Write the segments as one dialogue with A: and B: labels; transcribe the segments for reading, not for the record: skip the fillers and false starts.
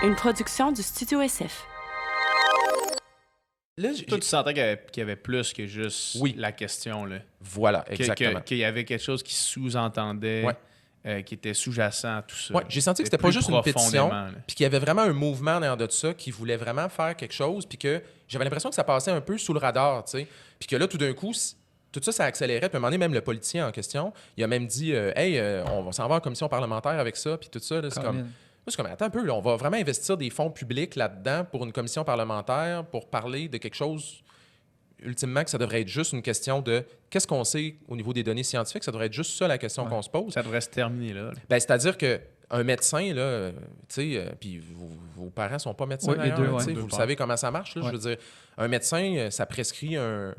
A: Une production du Studio SF.
B: Là,
C: Toi, tu sentais qu'il y avait plus que juste
B: Oui.
C: la question. Là.
B: Voilà, exactement.
C: Qu'il y avait quelque chose qui sous-entendait, qui était sous-jacent à tout ça.
B: Ouais, j'ai senti que c'était pas juste une pétition, puis qu'il y avait vraiment un mouvement en arrière de ça qui voulait vraiment faire quelque chose, puis que j'avais l'impression que ça passait un peu sous le radar, tu sais. Puis que là, tout d'un coup, tout ça, ça accélérait. Puis à un moment donné, même le politicien en question, il a même dit Hey, on va s'en va en commission parlementaire avec ça, puis tout ça. Là, c'est comme, attends un peu, là, on va vraiment investir des fonds publics là-dedans pour une commission parlementaire pour parler de quelque chose, ultimement, que ça devrait être juste une question de qu'est-ce qu'on sait au niveau des données scientifiques. Ça devrait être juste ça la question qu'on se pose.
C: Ça devrait se terminer là.
B: Ben, c'est-à-dire qu'un médecin, là, tu sais, puis vos parents sont pas médecins, d'ailleurs,
D: les deux,
B: tu sais, vous savez comment ça marche, là, je veux dire. Un médecin, ça prescrit un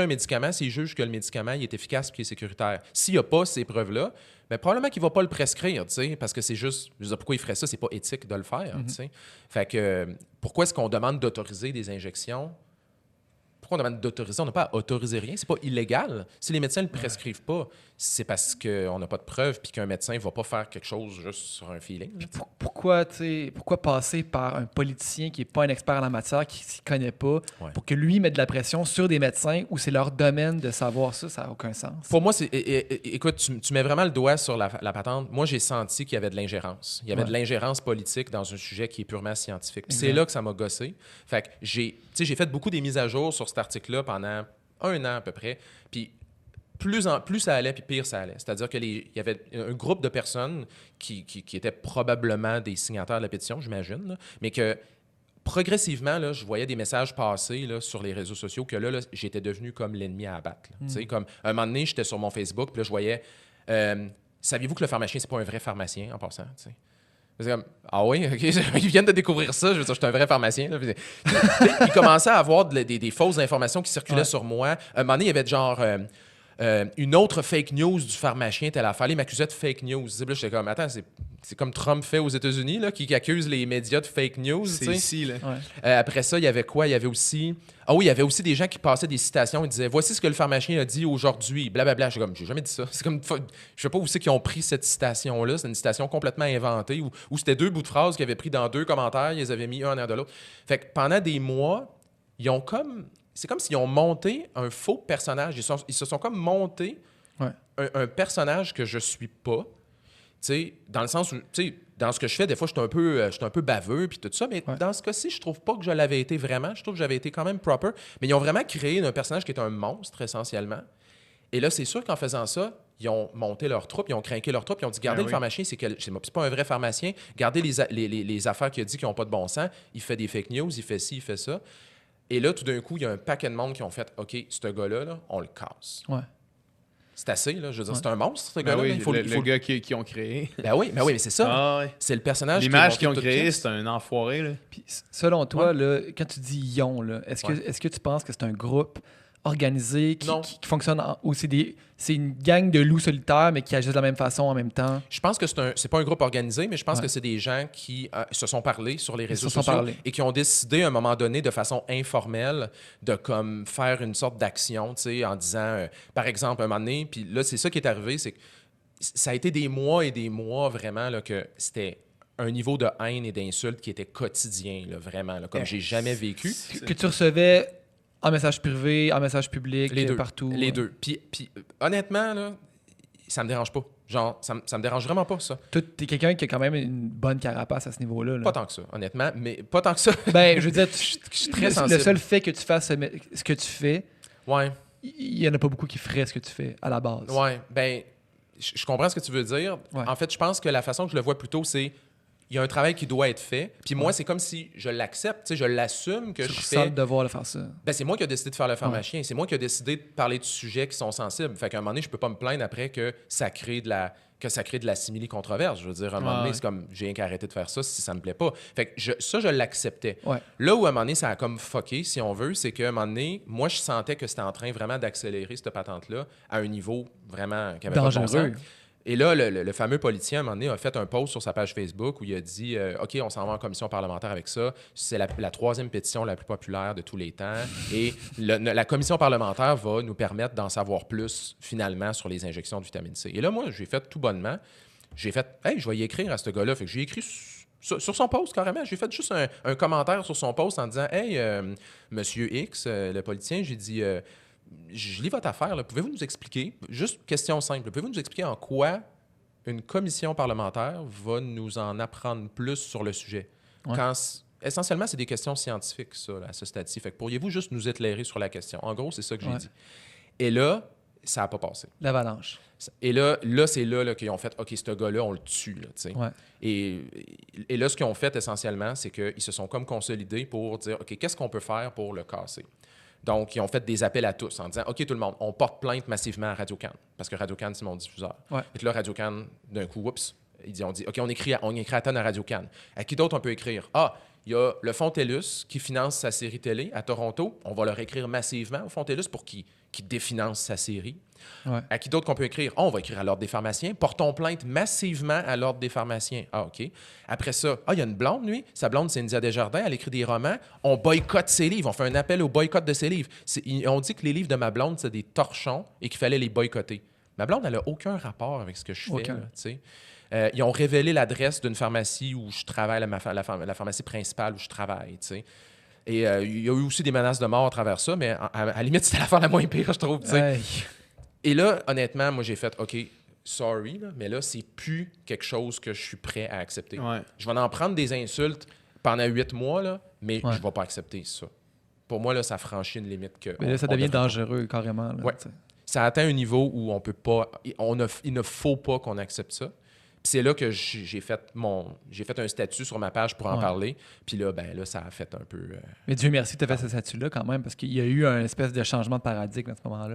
B: médicament s'il juge que le médicament il est efficace et qu'il est sécuritaire. S'il n'y a pas ces preuves-là, bien, probablement qu'il ne va pas le prescrire, tu sais, parce que c'est juste... Je veux dire, pourquoi il ferait ça? C'est pas éthique de le faire, tu sais. Fait que pourquoi est-ce qu'on demande d'autoriser des injections? Pourquoi on demande d'autoriser? On n'a pas à autoriser rien. C'est pas illégal. Si les médecins ne le prescrivent pas, c'est parce qu'on n'a pas de preuves puis qu'un médecin ne va pas faire quelque chose juste sur un feeling.
D: Pourquoi passer par un politicien qui n'est pas un expert en la matière, qui ne s'y connaît pas, pour que lui mette de la pression sur des médecins où c'est leur domaine de savoir ça? Ça n'a aucun sens.
B: Pour moi, écoute, tu mets vraiment le doigt sur la patente. Moi, j'ai senti qu'il y avait de l'ingérence. Il y avait de l'ingérence politique dans un sujet qui est purement scientifique. C'est là que ça m'a gossé. Fait que j'ai fait beaucoup des mises à jour sur cet article-là pendant 1 an à peu près. Puis plus ça allait, puis pire ça allait. C'est-à-dire qu'il y avait un groupe de personnes qui étaient probablement des signataires de la pétition, j'imagine, là, mais que progressivement, là, je voyais des messages passer là, sur les réseaux sociaux que là j'étais devenu comme l'ennemi à abattre. Tu sais, comme un moment donné, j'étais sur mon Facebook, puis là, je voyais saviez-vous que le pharmacien, c'est pas un vrai pharmacien en passant, tu sais? C'est comme, ah oui, OK, ils viennent de découvrir ça. Je veux dire, je suis un vrai pharmacien. Là. Ils commençaient à avoir des fausses informations qui circulaient sur moi. Un moment donné, il y avait genre une autre fake news du pharmacien, telle affaire. Ils m'accusaient de fake news. Là, j'étais comme, attends, c'est comme Trump fait aux États-Unis, là, qui accuse les médias de fake news.
C: C'est ici, là.
B: Après ça, il y avait quoi? Il y avait aussi... Ah oui, il y avait aussi des gens qui passaient des citations et disaient « Voici ce que le pharmacien a dit aujourd'hui, blablabla. » Je suis comme « J'ai jamais dit ça. » C'est comme... Je sais pas où c'est qu'ils ont pris cette citation-là. C'est une citation complètement inventée où c'était 2 bouts de phrases qu'ils avaient pris dans 2 commentaires. Ils les avaient mis un en arrière de l'autre. Fait que pendant des mois, ils ont comme... C'est comme s'ils ont monté un faux personnage. Ils se sont comme monté un personnage que je suis pas. Tu sais, dans le sens où... Tu sais, dans ce que je fais, des fois, je suis un peu baveux puis tout ça, mais dans ce cas-ci, je trouve pas que je l'avais été vraiment. Je trouve que j'avais été quand même proper. Mais ils ont vraiment créé un personnage qui est un monstre, essentiellement. Et là, c'est sûr qu'en faisant ça, ils ont monté leur troupe, ils ont craqué leur troupe, ils ont dit « Gardez le pharmacien, c'est pas un vrai pharmacien. Gardez les affaires qu'il a dit qui n'ont pas de bon sens. Il fait des fake news, il fait ci, il fait ça. » Et là, tout d'un coup, il y a un paquet de monde qui ont fait « OK, ce gars-là, là, on le casse. » C'est assez, là. Je veux dire, c'est un monstre, ce gars-là.
C: Oui, le gars qui ont créé.
B: Ben oui, mais c'est ça.
C: Ah,
B: c'est le personnage.
C: L'image qu'ils ont créé, c'est un enfoiré. Là.
D: Puis, selon toi, là, quand tu dis « ils », est-ce que tu penses que c'est un groupe organisé qui fonctionne ou c'est une gang de loups solitaires mais qui agissent de la même façon en même temps?
B: Je pense que c'est pas un groupe organisé, mais je pense que c'est des gens qui se sont parlé sur les réseaux sociaux et qui ont décidé à un moment donné de façon informelle de comme faire une sorte d'action, tu sais, en disant par exemple un moment donné, puis là c'est ça qui est arrivé, c'est que ça a été des mois et des mois vraiment là, que c'était un niveau de haine et d'insultes qui était quotidien, là, vraiment, là, comme j'ai jamais vécu.
D: Que tu recevais en message privé, en message public,
B: les deux,
D: partout.
B: Les deux. Puis honnêtement, là, ça me dérange pas. Genre, ça me dérange vraiment pas, ça.
D: T'es quelqu'un qui a quand même une bonne carapace à ce niveau-là. Là.
B: Pas tant que ça, honnêtement, mais pas tant que ça.
D: Ben, je veux dire, je
B: suis très sensible.
D: Le seul fait que tu fasses ce que tu fais,
B: ouais.
D: Il y en a pas beaucoup qui feraient ce que tu fais à la base.
B: Ouais, ben, je comprends ce que tu veux dire. Ouais. En fait, je pense que la façon que je le vois plutôt, c'est il y a un travail qui doit être fait. Puis moi, c'est comme si je l'accepte, tu sais, je l'assume que je fais.
D: C'est le devoir de faire ça.
B: Ben, c'est moi qui ai décidé de faire le pharmacien. Ouais. C'est moi qui ai décidé de parler de sujets qui sont sensibles. Fait qu'à un moment donné, je peux pas me plaindre après que ça crée de la simili-controverse. Je veux dire, à un moment donné, c'est comme j'ai rien qu'à arrêter de faire ça si ça me plaît pas. Fait que je l'acceptais. Ouais. Là où à un moment donné, ça a comme fucké, si on veut, c'est qu'à un moment donné, moi, je sentais que c'était en train vraiment d'accélérer cette patente-là à un niveau vraiment qui avait
D: dangereux.
B: Pas de bon sens. Et là, le fameux politicien, à un moment donné, a fait un post sur sa page Facebook où il a dit OK, on s'en va en commission parlementaire avec ça. C'est la 3e pétition la plus populaire de tous les temps. Et la commission parlementaire va nous permettre d'en savoir plus, finalement, sur les injections de vitamine C. Et là, moi, j'ai fait tout bonnement. J'ai fait hey, je vais y écrire à ce gars-là. Fait que j'ai écrit Sur son post, carrément. J'ai fait juste un commentaire sur son post en disant « Hey, Monsieur X, le politicien, j'ai dit je lis votre affaire, là. Pouvez-vous nous expliquer, juste question simple, pouvez-vous nous expliquer en quoi une commission parlementaire va nous en apprendre plus sur le sujet?
D: Ouais.
B: Essentiellement, c'est des questions scientifiques, ça, là, à ce stade-ci. Fait que pourriez-vous juste nous éclairer sur la question? En gros, c'est ça que j'ai dit. Et là, ça n'a pas passé.
D: L'avalanche.
B: Et là c'est là qu'ils ont fait « OK, ce gars-là, on le tue. »
D: Ouais.
B: Et là, ce qu'ils ont fait essentiellement, c'est qu'ils se sont comme consolidés pour dire « OK, qu'est-ce qu'on peut faire pour le casser? » Donc, ils ont fait des appels à tous en disant « OK, tout le monde, on porte plainte massivement à Radio-Can. » Parce que Radio-Can, c'est mon diffuseur.
D: Ouais.
B: Et là, Radio-Can, d'un coup, oups, on dit « OK, on écrit à tonne à Radio-Can. » À qui d'autre on peut écrire? Ah, il y a le Fonds TELUS qui finance sa série télé à Toronto. On va leur écrire massivement au Fonds TELUS pour qu'il définance sa série.
D: Ouais.
B: À qui d'autre qu'on peut écrire? On va écrire à l'Ordre des pharmaciens. Portons plainte massivement à l'Ordre des pharmaciens. Ah, OK. Après ça, il y a une blonde, lui. Sa blonde, c'est India Desjardins. Elle écrit des romans. On boycotte ses livres. On fait un appel au boycott de ses livres. On dit que les livres de ma blonde, c'est des torchons et qu'il fallait les boycotter. Ma blonde, elle n'a aucun rapport avec ce que je fais. Là, ils ont révélé l'adresse d'une pharmacie où je travaille, la pharmacie principale où je travaille. T'sais. Et il y a eu aussi des menaces de mort à travers ça, mais à la limite, c'était l'affaire la moins pire, je trouve. Hey. Et là, honnêtement, moi, j'ai fait « OK, sorry, là, mais là, c'est plus quelque chose que je suis prêt à accepter.
C: Ouais.
B: Je vais en prendre des insultes pendant 8 mois, là, mais je ne vais pas accepter ça. Pour moi, là, ça franchit une limite que...
D: Mais là, ça devient dangereux, carrément. Là,
B: ouais. Ça atteint un niveau où on peut pas... il ne faut pas qu'on accepte ça. Puis c'est là que j'ai fait un statut sur ma page pour en parler. Puis là, ça a fait un peu...
D: Mais Dieu merci que tu as fait ce statut-là quand même, parce qu'il y a eu un espèce de changement de paradigme à ce moment-là.